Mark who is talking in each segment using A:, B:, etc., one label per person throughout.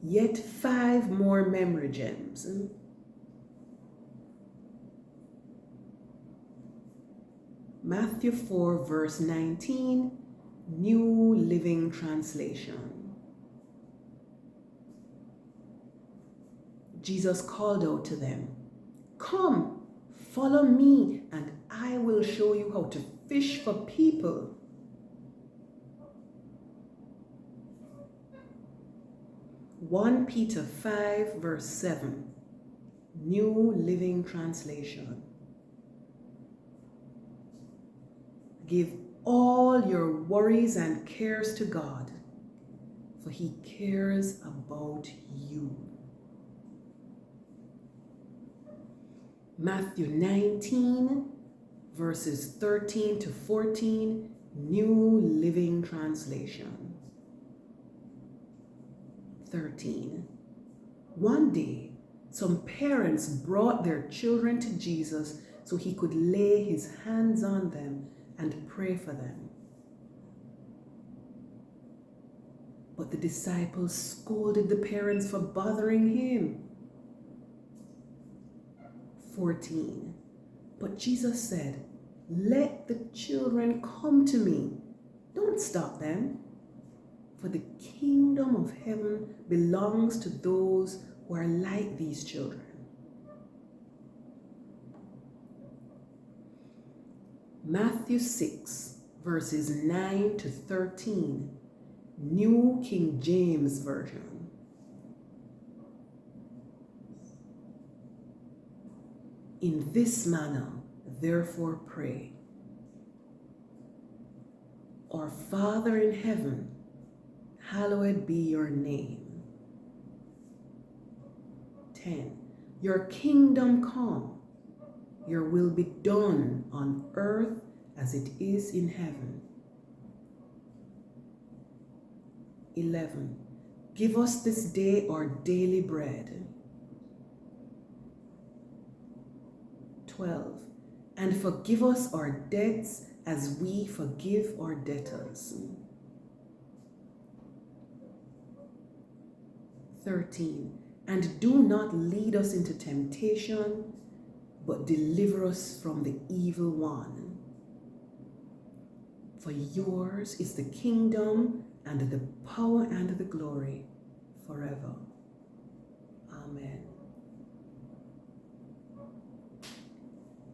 A: Yet 5 more memory gems. Matthew 4 verse 19, New Living Translation. Jesus called out to them, "Come, follow me, and I will show you how to fish for people." (1 Peter 5 verse 7, New Living Translation). Give all your worries and cares to God, for He cares about you. Matthew 19, verses 13 to 14, New Living Translation. 13. One day, some parents brought their children to Jesus so He could lay His hands on them and pray for them. But the disciples scolded the parents for bothering Him. 14. But Jesus said, "Let the children come to me. Don't stop them. For the kingdom of heaven belongs to those who are like these children." Matthew 6, verses 9 to 13, New King James Version. In this manner, therefore pray. Our Father in heaven, hallowed be your name. 10. Your kingdom come. Your will be done on earth as it is in heaven. 11. Give us this day our daily bread. 12. And forgive us our debts as we forgive our debtors. 13. And do not lead us into temptation, but deliver us from the evil one. For yours is the kingdom and the power and the glory forever. Amen.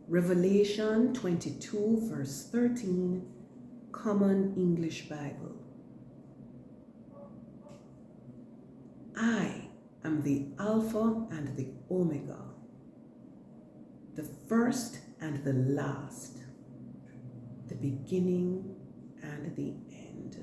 A: Revelation 22 verse 13, Common English Bible. I am the Alpha and the Omega, the first and the last, the beginning and the end.